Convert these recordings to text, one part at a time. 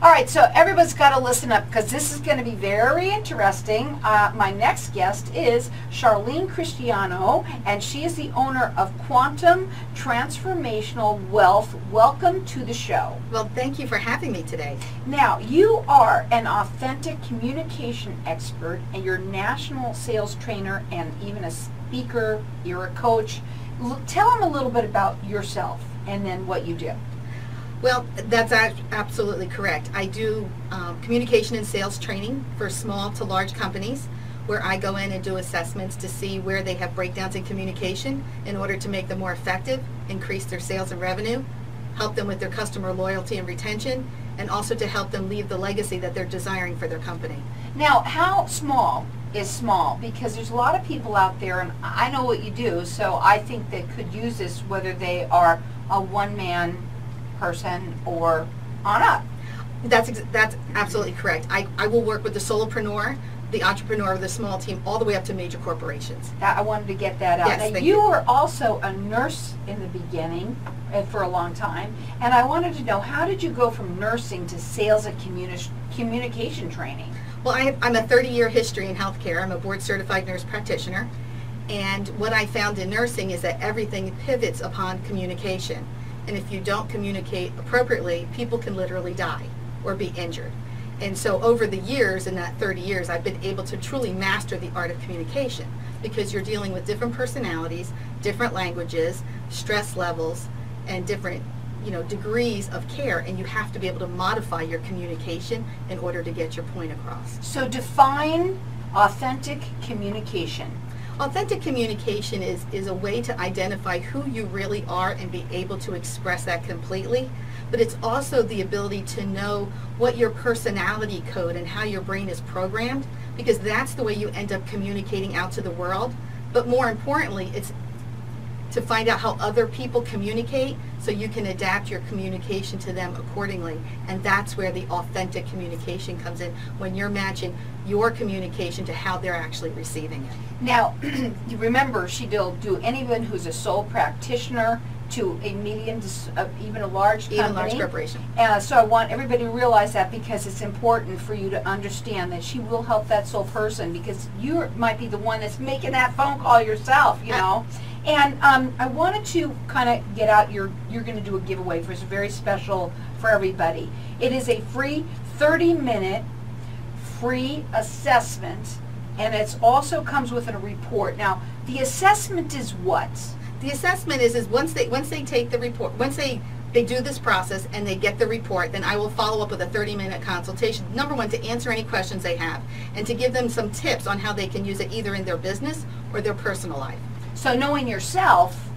All right, so everybody's got to listen up because this is going to be very interesting. My next guest is Charlene Cristiano, and she is the owner of Quantum Transformational Wealth. Welcome to the show. Well, thank you for having me today. Now, you are an authentic communication expert, and you're a national sales trainer and even a speaker. You're a coach. Tell them a little bit about yourself and then what you do. Well, that's absolutely correct. I do communication and sales training for small to large companies, where I go in and do assessments to see where they have breakdowns in communication in order to make them more effective, increase their sales and revenue, help them with their customer loyalty and retention, and also to help them leave the legacy that they're desiring for their company. Now, how small is small? Because there's a lot of people out there, and I know what you do, so I think they could use this whether they are a one-man person or on up. That's absolutely correct. I will work with the solopreneur, the entrepreneur, the small team, all the way up to major corporations. I wanted to get that out. Yes, now, you were also a nurse in the beginning for a long time, and I wanted to know, how did you go from nursing to sales and communication training? Well, I'm a 30-year history in healthcare. I'm a board-certified nurse practitioner, and what I found in nursing is that everything pivots upon communication. And if you don't communicate appropriately, people can literally die or be injured. And so over the years, in that 30 years, I've been able to truly master the art of communication, because you're dealing with different personalities, different languages, stress levels, and different degrees of care, and you have to be able to modify your communication in order to get your point across. So define authentic communication. Authentic communication is a way to identify who you really are and be able to express that completely, but it's also the ability to know what your personality code and how your brain is programmed, because that's the way you end up communicating out to the world. But more importantly, it's to find out how other people communicate so you can adapt your communication to them accordingly. And that's where the authentic communication comes in, when you're matching your communication to how they're actually receiving it. Now, remember, she'll do anyone who's a sole practitioner to a medium, even a large company. Even a large corporation. So I want everybody to realize that, because it's important for you to understand that she will help that sole person, because you might be the one that's making that phone call yourself, you know. And I wanted to kind of get out, you're going to do a giveaway for, it's very special for everybody. It is a free 30-minute free assessment, and it also comes with a report. Now, the assessment is what? The assessment is once they take the report, once they do this process and they get the report, then I will follow up with a 30-minute consultation. Number one, to answer any questions they have and to give them some tips on how they can use it either in their business or their personal life. So knowing yourself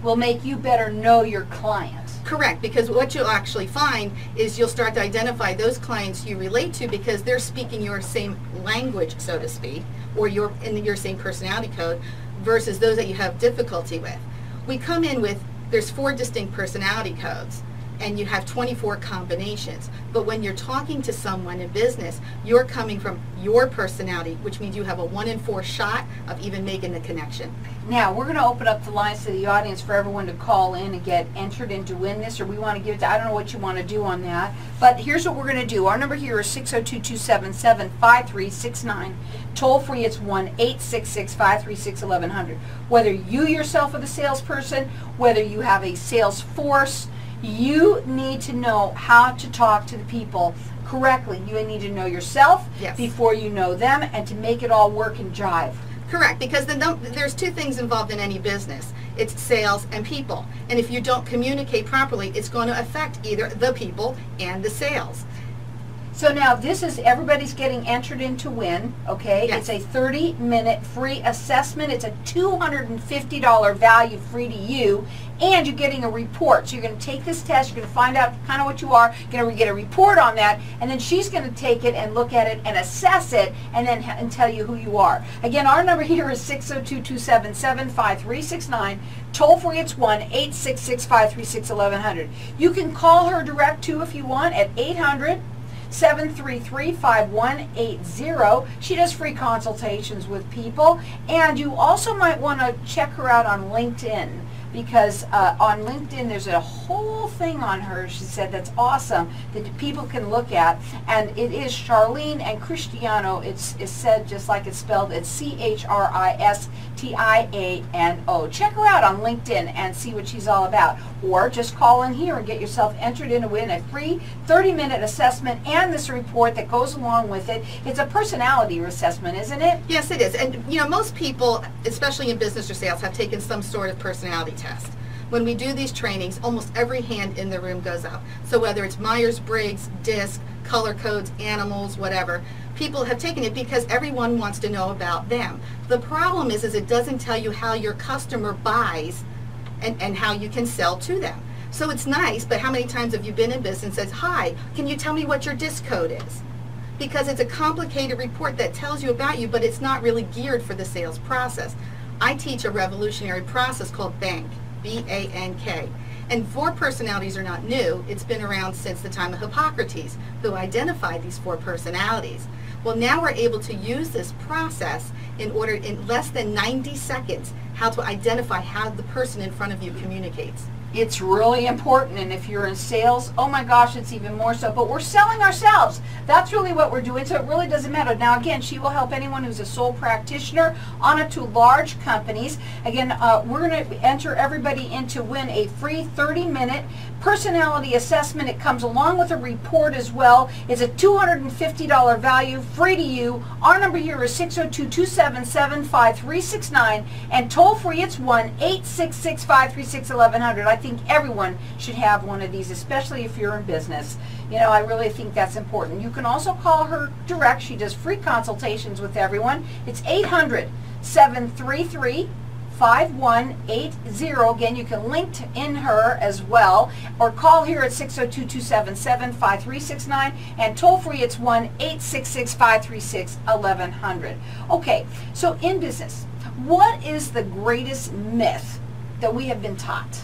will make you better know your client. Correct, because what you'll actually find is you'll start to identify those clients you relate to because they're speaking your same language, so to speak, or you're in your same personality code, versus those that you have difficulty with. We come in with, there's 4 distinct personality codes, and you have 24 combinations. But when you're talking to someone in business, you're coming from your personality, which means you have a 1 in 4 shot of even making the connection. Now, we're going to open up the lines to the audience for everyone to call in and get entered in to win this, or we want to give it to, I don't know what you want to do on that. But here's what we're going to do. Our number here is 602-277-5369. Toll free, it's 1-866-536-1100. Whether you yourself are the salesperson, whether you have a sales force, you need to know how to talk to the people correctly. You need to know yourself before you know them, and to make it all work and jive. Correct, because there's 2 things involved in any business. It's sales and people. And if you don't communicate properly, it's going to affect either the people and the sales. So now this is, everybody's getting entered in to win, okay? Yes. It's a 30-minute free assessment. It's a $250 value free to you, and you're getting a report. So you're going to take this test, you're going to find out kind of what you are, you're going to get a report on that, and then she's going to take it and look at it and assess it, and then tell you who you are. Again, our number here is 602-277-5369. Toll free, it's 1-866-536-1100. You can call her direct too if you want at 800-733-5180. She does free consultations with people, and you also might want to check her out on LinkedIn. because on LinkedIn there's a whole thing on her, she said, that's awesome that people can look at, and it is Charlene and Cristiano. It's said just like it's spelled. It's Christiano. Check her out on LinkedIn and see what she's all about, or just call in here and get yourself entered in to win a free 30-minute assessment and this report that goes along with it. It's a personality assessment, isn't it? Yes, it is. And you know, most people, especially in business or sales, have taken some sort of personality test. When we do these trainings, almost every hand in the room goes up. So whether it's Myers-Briggs, DISC, color codes, animals, whatever, people have taken it because everyone wants to know about them. The problem is it doesn't tell you how your customer buys and how you can sell to them. So it's nice, but how many times have you been in business and says, "Hi, can you tell me what your DISC code is?" Because it's a complicated report that tells you about you, but it's not really geared for the sales process. I teach a revolutionary process called BANK, B-A-N-K. And 4 personalities are not new. It's been around since the time of Hippocrates, who identified these 4 personalities. Well, now we're able to use this process in order, in less than 90 seconds, how to identify how the person in front of you communicates. It's really important, and if you're in sales, oh my gosh, it's even more so. But we're selling ourselves. That's really what we're doing, so it really doesn't matter. Now, again, she will help anyone who's a sole practitioner on it to large companies. Again, we're going to enter everybody in to win a free 30-minute personality assessment. It comes along with a report as well. It's a $250 value, free to you. Our number here is 602-277-5369, and toll free it's 1-866-536-1100. I think everyone should have one of these, especially if you're in business. You know, I really think that's important. You can also call her direct. She does free consultations with everyone. It's 800-733-5180. Again, you can link in her as well, or call here at 602-277-5369, and toll free it's 1-866-536-1100. Okay, so in business, what is the greatest myth that we have been taught?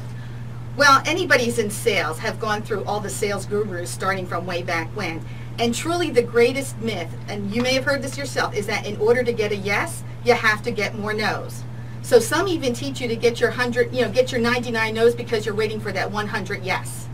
Well, anybody's in sales have gone through all the sales gurus starting from way back when. And truly the greatest myth, and you may have heard this yourself, is that in order to get a yes, you have to get more no's. So some even teach you to get your 99 no's because you're waiting for that 100 yes.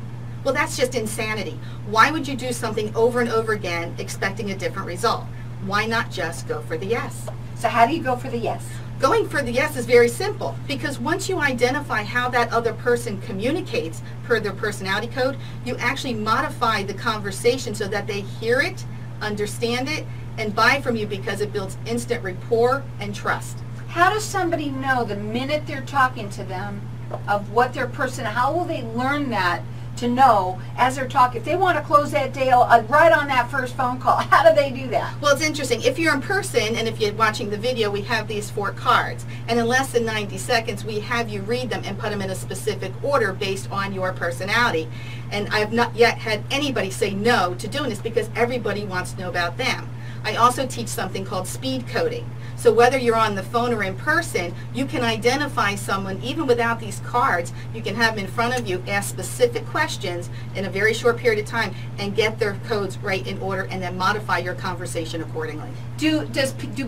Well, that's just insanity. Why would you do something over and over again expecting a different result? Why not just go for the yes? So how do you go for the yes? Going for the yes is very simple, because once you identify how that other person communicates per their personality code, you actually modify the conversation so that they hear it, understand it, and buy from you, because it builds instant rapport and trust. How does somebody know the minute they're talking to them of what their person, how will they learn that to know as they're talking? If they want to close that deal right on that first phone call, how do they do that? Well, it's interesting. If you're in person and if you're watching the video, we have these 4 cards. And in less than 90 seconds, we have you read them and put them in a specific order based on your personality. And I have not yet had anybody say no to doing this, because everybody wants to know about them. I also teach something called speed coding. So whether you're on the phone or in person, you can identify someone even without these cards. You can have them in front of you, ask specific questions in a very short period of time, and get their codes right in order, and then modify your conversation accordingly. Do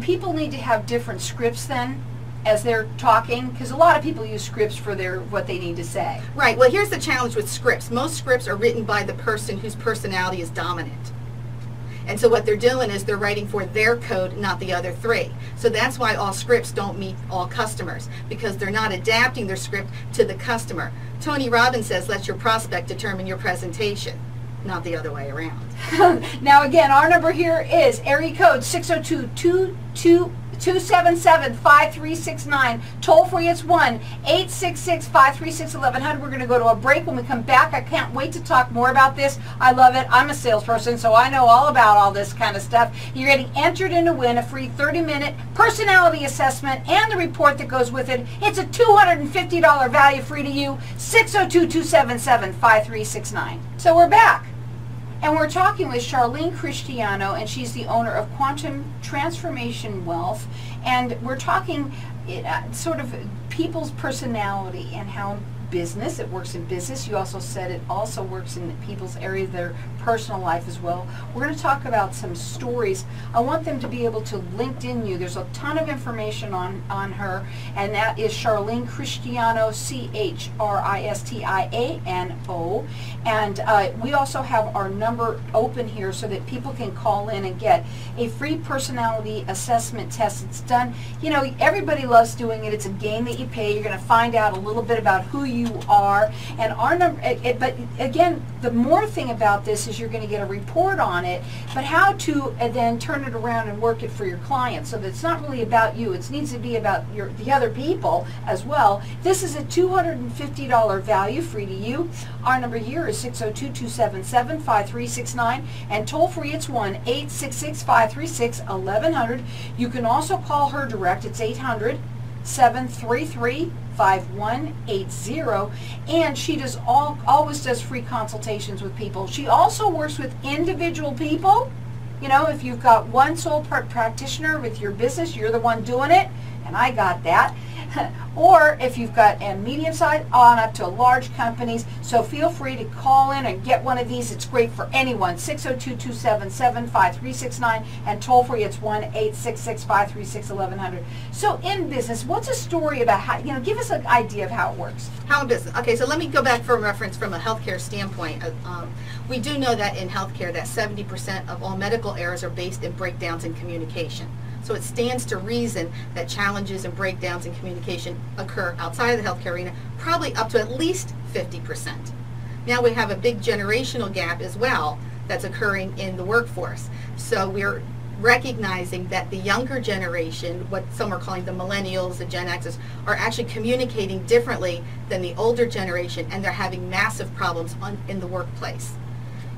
people need to have different scripts then as they're talking? Because a lot of people use scripts for what they need to say. Right. Well, here's the challenge with scripts. Most scripts are written by the person whose personality is dominant. And so what they're doing is they're writing for their code, not the other 3. So that's why all scripts don't meet all customers, because they're not adapting their script to the customer. Tony Robbins says, let your prospect determine your presentation, not the other way around. Now again, our number here is area code 602-277-5369. Toll free it's 1-866-536-1100. We're going to go to a break. When we come back, I can't wait to talk more about this. I love it. I'm a salesperson, so I know all about all this kind of stuff. You're getting entered in to win a free 30-minute personality assessment and the report that goes with it. It's a $250 value, free to you. 602-277-5369. So we're back. And we're talking with Charlene Cristiano, and she's the owner of Quantum Transformation Wealth. And we're talking sort of people's personality and how business, it works in business. You also said it also works in people's area of their personal life as well. We're going to talk about some stories. I want them to be able to LinkedIn you. There's a ton of information on her, and that is Charlene Cristiano, Christiano. And we also have our number open here so that people can call in and get a free personality assessment test. It's done, you know, everybody loves doing it. It's a game that you pay. You're going to find out a little bit about who you are. And our number, but again, the more thing about this is you're going to get a report on it, but how to then turn it around and work it for your clients, so that it's not really about you. It needs to be about the other people as well. This is a $250 value, free to you. Our number here is 602-277-5369, and toll free it's 1-866-536-1100. You can also call her direct. It's 800-733-5180, and she does always does free consultations with people. She also works with individual people. You know, if you've got one sole practitioner with your business, you're the one doing it, and I got that. Or if you've got a medium size on up to large companies, so feel free to call in and get one of these. It's great for anyone. 602-277-5369, and toll free it's 1-866-536-1100. So in business, what's a story about how, you know, give us an idea of how it works. How in business? Okay, so let me go back for a reference from a healthcare standpoint. We do know that in healthcare that 70% of all medical errors are based in breakdowns in communication. So it stands to reason that challenges and breakdowns in communication occur outside of the healthcare arena, probably up to at least 50%. Now we have a big generational gap as well that's occurring in the workforce. So we're recognizing that the younger generation, what some are calling the millennials, the Gen Xers, are actually communicating differently than the older generation, and they're having massive problems in the workplace.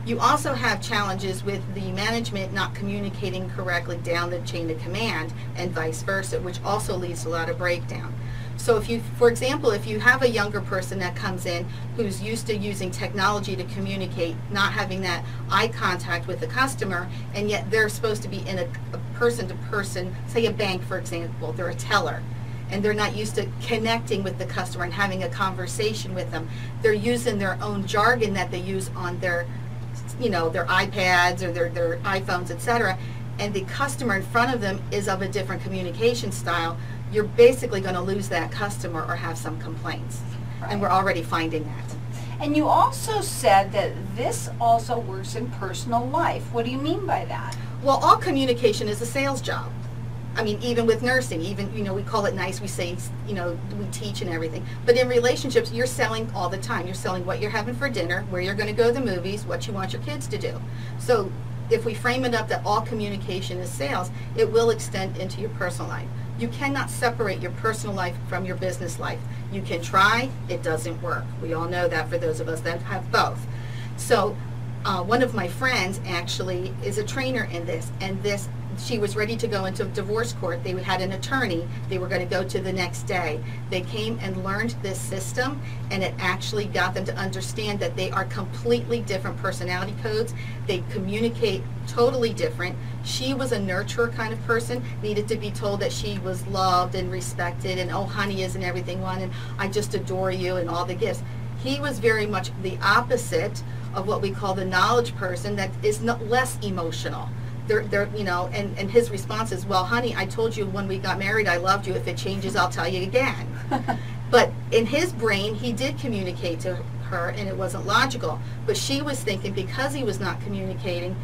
You also have challenges with the management not communicating correctly down the chain of command, and vice versa, which also leads to a lot of breakdown. So if you, for example, if you have a younger person that comes in who's used to using technology to communicate, not having that eye contact with the customer, and yet they're supposed to be in a person-to-person, say a bank, for example, they're a teller, and they're not used to connecting with the customer and having a conversation with them. They're using their own jargon that they use on their, you know, their iPads or their iPhones, etc., and the customer in front of them is of a different communication style. You're basically going to lose that customer or have some complaints. Right. And we're already finding that. And you also said that this also works in personal life. What do you mean by that? Well, all communication is a sales job. I mean, even with nursing, even, you know, we call it nice, we say, you know, we teach and everything. But in relationships, you're selling all the time. You're selling what you're having for dinner, where you're going to go to the movies, what you want your kids to do. So if we frame it up that all communication is sales, it will extend into your personal life. You cannot separate your personal life from your business life. You can try, it doesn't work. We all know that for those of us that have both. So one of my friends actually is a trainer in this, and she was ready to go into divorce court. They had an attorney. They were going to go to the next day. They came and learned this system, and it actually got them to understand that they are completely different personality codes. They communicate totally different. She was a nurturer kind of person, needed to be told that she was loved and respected, and oh honey, isn't everything one, and I just adore you, and all the gifts. He was very much the opposite of what we call the knowledge person, that is less emotional. They're, you know, and his response is, well, honey, I told you when we got married I loved you. If it changes, I'll tell you again. But in his brain, he did communicate to her, and it wasn't logical. But she was thinking because he was not communicating,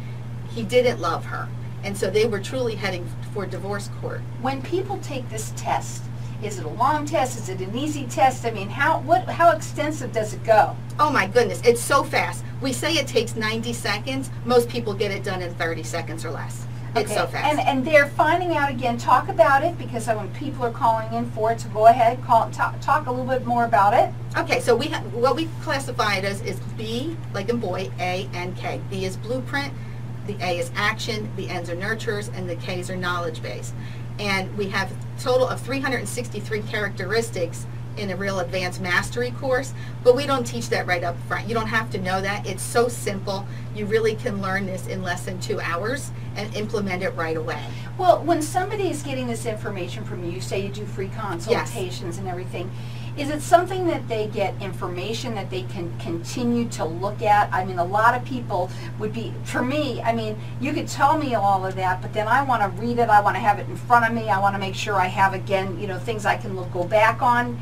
he didn't love her. And so they were truly heading for divorce court. When people take this test, is it a long test? Is it an easy test? I mean, how extensive does it go? Oh my goodness, it's so fast. We say it takes 90 seconds. Most people get it done in 30 seconds or less. It's so fast. And they're finding out again. Talk about it, because when people are calling in for it, so go ahead, talk a little bit more about it. Okay, so what we classify it as is B, like in boy, A, and K. B is blueprint, the A is action, the N's are nurturers, and the K's are knowledge base. And we have a total of 363 characteristics in a real advanced mastery course, but we don't teach that right up front. You don't have to know that. It's so simple. You really can learn this in less than 2 hours and implement it right away. Well, when somebody is getting this information from you, you say you do free consultations, yes, and everything, Is it something that they get information that they can continue to look at? I mean, a lot of people would be, for me, I mean, you could tell me all of that, but then I want to read it, I want to have it in front of me, I want to make sure I have, again, you know, things I can go back on.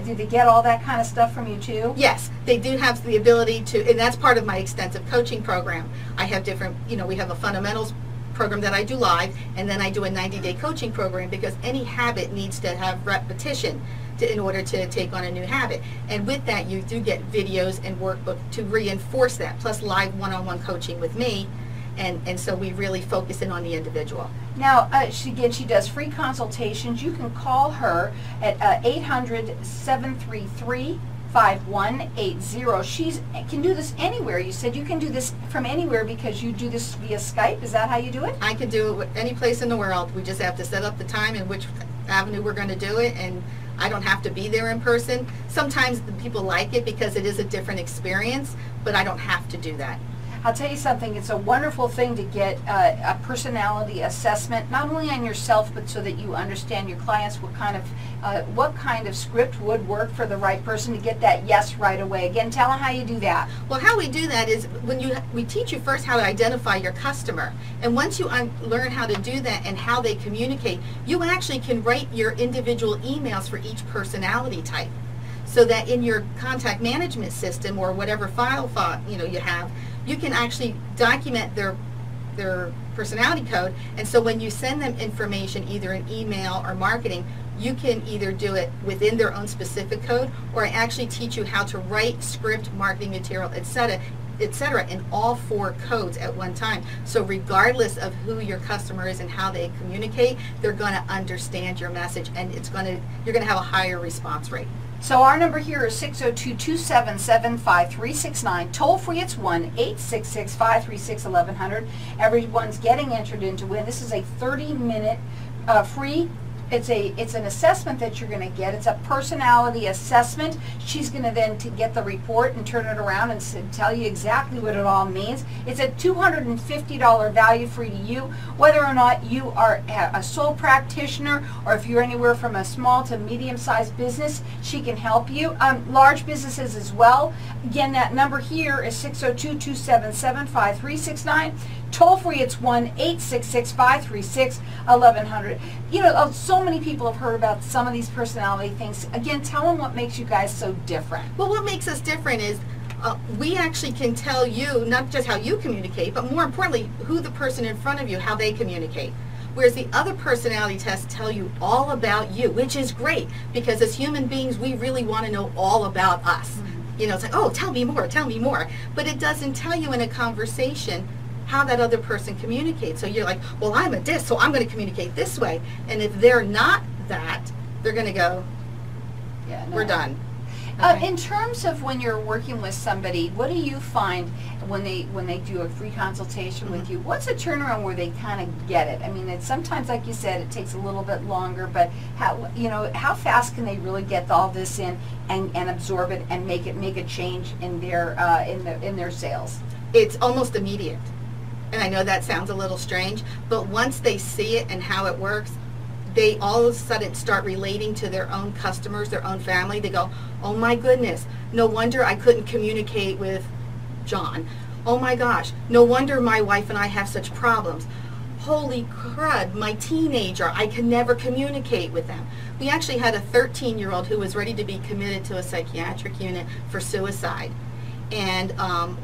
Do they get all that kind of stuff from you too? Yes, they do have the ability to, and that's part of my extensive coaching program. I have different, you know, we have a fundamentals program that I do live, and then I do a 90-day coaching program, because any habit needs to have repetition in order to take on a new habit. And with that, you do get videos and workbook to reinforce that, plus live one-on-one coaching with me. And so we really focus in on the individual. Now, she does free consultations. You can call her at 800-733-5180. She can do this anywhere. You said you can do this from anywhere because you do this via Skype. Is that how you do it? I can do it any place in the world. We just have to set up the time and which avenue we're going to do it, and I don't have to be there in person. Sometimes the people like it because it is a different experience, but I don't have to do that. I'll tell you something, it's a wonderful thing to get a personality assessment, not only on yourself, but so that you understand your clients, what kind of script would work for the right person to get that yes right away. Again, tell them how you do that. Well, how we do that is we teach you first how to identify your customer. And once you learn how to do that and how they communicate, you actually can write your individual emails for each personality type. So that in your contact management system or whatever file you know you have, you can actually document their personality code, and so when you send them information, either in email or marketing, you can either do it within their own specific code, or I actually teach you how to write script, marketing material, etc., in all 4 codes at one time. So regardless of who your customer is and how they communicate, they're going to understand your message, and you're going to have a higher response rate. So our number here is 602-277-5369. Toll free, it's 1-866-536-1100. Everyone's getting entered into win. This is a 30-minute free. It's an assessment that you're going to get. It's a personality assessment. She's going to then get the report and turn it around and tell you exactly what it all means. It's a $250 value free to you, whether or not you are a sole practitioner or if you're anywhere from a small to medium-sized business. She can help you. Large businesses as well. Again, that number here is 602-277-5369. Toll free, it's 1-866-536-1100. You know, so many people have heard about some of these personality things. Again, tell them what makes you guys so different. Well, what makes us different is we actually can tell you not just how you communicate, but more importantly, who the person in front of you, how they communicate. Whereas the other personality tests tell you all about you, which is great, because as human beings, we really want to know all about us. Mm-hmm. You know, it's like, oh, tell me more, tell me more. But it doesn't tell you in a conversation how that other person communicates. So you're like, well, I'm a this, so I'm going to communicate this way. And if they're not that, they're going to go, yeah, no, we're done. Okay. In terms of when you're working with somebody, what do you find when they do a free consultation with you? What's a turnaround where they kind of get it? I mean, sometimes, like you said, it takes a little bit longer, but how fast can they really get all this in and absorb it and make a change in their sales? It's almost immediate. And I know that sounds a little strange, but once they see it and how it works, they all of a sudden start relating to their own customers, their own family. They go, oh my goodness, no wonder I couldn't communicate with John. Oh my gosh, no wonder my wife and I have such problems. Holy crud, my teenager, I can never communicate with them. We actually had a 13-year-old who was ready to be committed to a psychiatric unit for suicide. And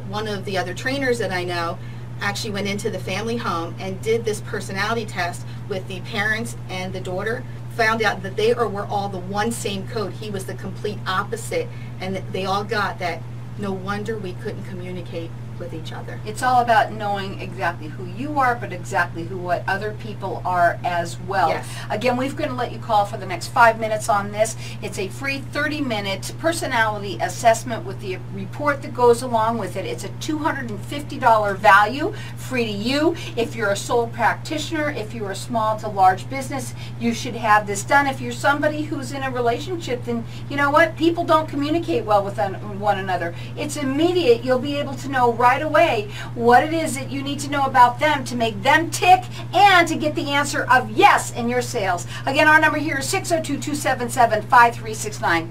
one of the other trainers that I know actually went into the family home and did this personality test with the parents and the daughter, found out that they were all the one same code. He was the complete opposite, and they all got that. No wonder we couldn't communicate with each other. It's all about knowing exactly who you are, but exactly what other people are as well. Yes. Again, we're going to let you call for the next 5 minutes on this. It's a free 30-minute personality assessment with the report that goes along with it. It's a $250 value, free to you. If you're a sole practitioner, if you're a small to large business, you should have this done. If you're somebody who's in a relationship, then you know what? People don't communicate well with one another. It's immediate. You'll be able to know right away what it is that you need to know about them to make them tick and to get the answer of yes in your sales. Again, our number here is 602-277-5369.